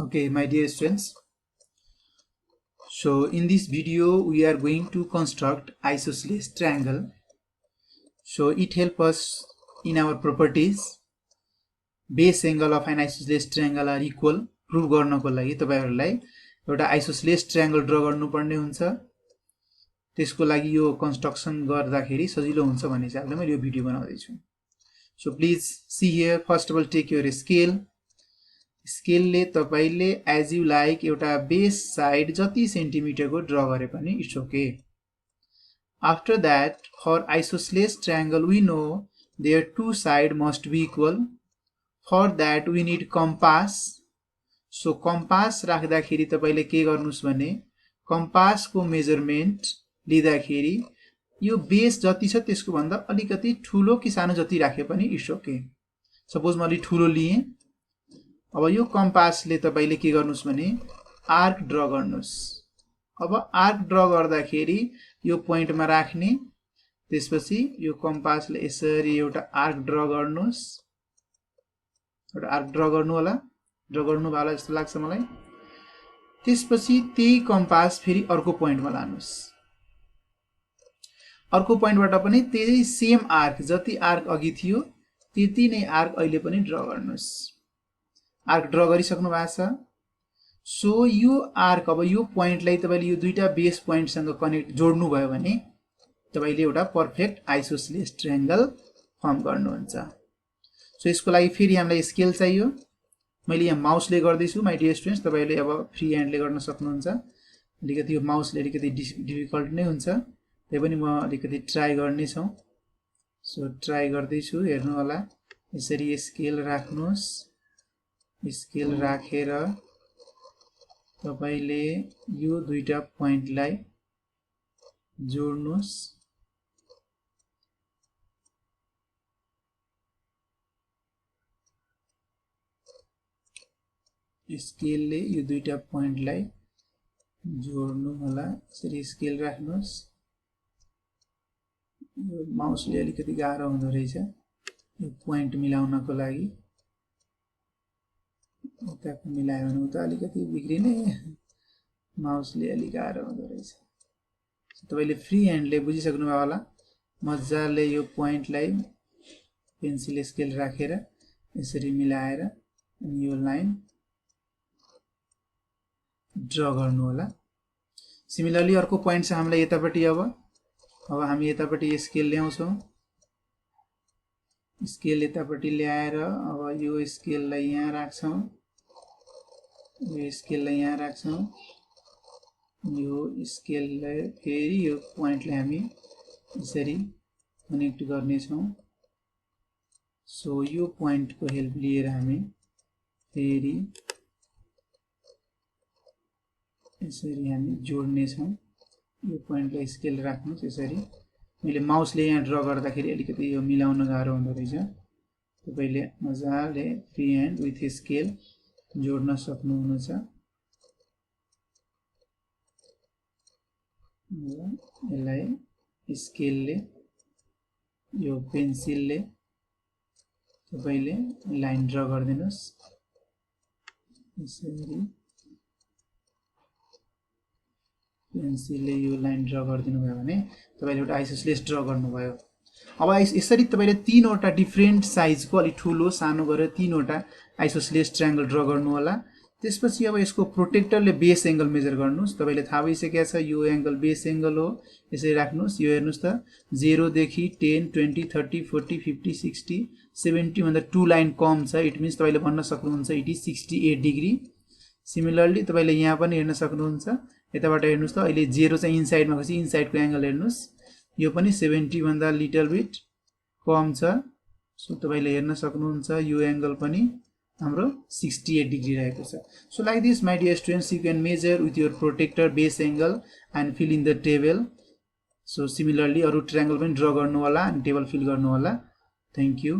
Okay, my dear students, so in this video we are going to construct isosceles triangle. So it helps us in our properties. Base angle of an isosceles triangle are equal. Prove गर्नको लागि तपाईहरुलाई एउटा isosceles triangle draw गर्नुपर्ने हुन्छ। त्यसको लागि यो construction गर्दाखेरि सजिलो हुन्छ भन्ने हिसाबले मैले यो भिडियो बनाउँदै छु। So please see here, first of all take your scale. Scale ले तपाईले as you like एउटा बेस साइड जति सेन्टिमिटर को ड्रा गरे पनि it's okay. After that, for isosceles triangle we know their two side must be equal. For that we need compass. So compass राख्दाखेरि तपाईले के गर्नुस् भने compass को मेजरमेन्ट लिँदाखेरि यो बेस जति छ त्यसको भन्दा अलिकति ठूलो कि सानो जति राखे पनि इट्स ओके। सपोज म अलि ठूलो लिए, अब यो कम्पासले तपाईले के गर्नुस् भने आर्क ड्रा गर्नुस्। अब आर्क ड्रा गर्दाखेरि यो पोइन्टमा राख्ने, त्यसपछि यो कम्पासले यसरी एउटा आर्क ड्रा गर्नुस्। एउटा आर्क ड्रा गर्नु होला, ड्रा गर्नु होला जस्तो लाग्छ मलाई। त्यसपछि त्यही कम्पास फेरि अर्को पोइन्टमा लानुस्। अर्को पोइन्टबाट पनि त्यही सेम आर्क, जति आर्क अघि थियो त्यति नै आर्क अहिले पनि ड्रा गर्नुस्। आर्क ड्रा गरिसक्नु भएको छ। सो यो आर्क, अब यो पोइन्टलाई तपाईले यो दुईटा बेस पोइन्टसँग कनेक्ट जोड्नु भयो भने तपाईले एउटा परफेक्ट आइसोसेलेस ट्रायंगल फर्म गर्नुहुन्छ। सो यसको लागि फेरि हामीलाई स्केल चाहियो। मैले यहाँ माउसले गर्दै छु माइ डियर स्टुडेन्ट्स, तपाईले अब फ्री ह्यान्डले गर्न सक्नुहुन्छ। अलिकति यो माउसले अलिकति डिफिकल्ट नै हुन्छ, त्यही पनि म अलिकति ट्राई गर्ने छु। सो ट्राई गर्दै छु, हेर्नु होला। यसरी स्केल राख्नुस्। स्केल राखेर तपाईले यो दुईटा पोइन्टलाई जोड्नुस्। स्केलले यो दुईटा पोइन्टलाई जोड्नु होला। यसरी स्केल राख्नुस्। यो माउसले अलिकति गाह्रो हुँदो रहेछ यो पोइन्ट मिलाउनको लागि। उताको मिलायो भने उता अलिकति बिग्रिने, माउसले अलि गाह्रो हुँदो रहेछ। तपाईले फ्री ह्यान्डले बुझिसक्नु भयो होला। मजाले यो पोइन्टलाई पेन्सिल स्केल राखेर यसरी मिलाएर अनि यो लाइन ड्रा गर्नु होला। सिमिलरली अर्को पोइन्ट छ हामीलाई यतापट्टि। अब हामी यतापट्टि स्केल ल्याउँछौं। स्केल यतापट्टि ल्याएर अब यो स्केललाई यहाँ राख्छौं। यो स्केललाई यहाँ राख्छौं। यो स्केललाई फेरि यो पोइन्टलाई हामी यसरी कनेक्ट गर्ने छौं। सो यो पोइन्टको हेल्प लिएर हामी फेरि यसरी हामी जोड्ने छौं। यो पोइन्टलाई स्केल राख्नुस्। यसरी मैले माउसले यहाँ ड्रा गर्दाखेरि अलिकति यो मिलाउन गाह्रो हुँदो रहेछ। तपाईले मजाले फ्री ह्यान्ड विथ स्केल जोड्न सक्नुहुन्छ। यसलाई स्केलले यो पेन्सिलले तपाईले लाइन ड्रा गर्दिनुस्। यसरी पेन्सिलले यो लाइन ड्रा गरिदिनु भयो भने तपाईले एउटा आइसोसेलेस ड्रा गर्नुभयो। अब यसरी तपाईले तीनवटा डिफरेन्ट साइजको अलि ठूलो सानो गरेर तीनवटा आइसोसेलेस ट्रायंगल ड्रा गर्नु होला। त्यसपछि अब यसको प्रोटेक्टरले बेस एंगल मेजर गर्नुस्। तपाईले थाहा भइसकेको छ यो एंगल बेस एंगल हो। यसरी राख्नुस्। यो हेर्नुस् त 0 देखि 10 20 30 40 50 60 70 भन्दा 2 लाइन कम छ। इट मिन्स तपाईले भन्न सक्नुहुन्छ इट इज 68 डिग्री। सिमिलरली तपाईले यहाँ पनि हेर्न सक्नुहुन्छ। यताबाट हेर्नुस् त अहिले 0 चाहिँ इनसाइडमा गएपछि इनसाइडको एंगल हेर्नुस्। यो पनि 70 भन्दा लिटल बिट कम छ। सो तपाईले हेर्न सक्नुहुन्छ यो एंगल पनि हाम्रो 68 डिग्री रहेको छ। So like this my dear students, you can measure with your protractor base angle and fill in the table. So similarly अरु ट्रायंगल पनि ड्रा गर्नु होला अनि टेबल फिल गर्नु होला। Thank you.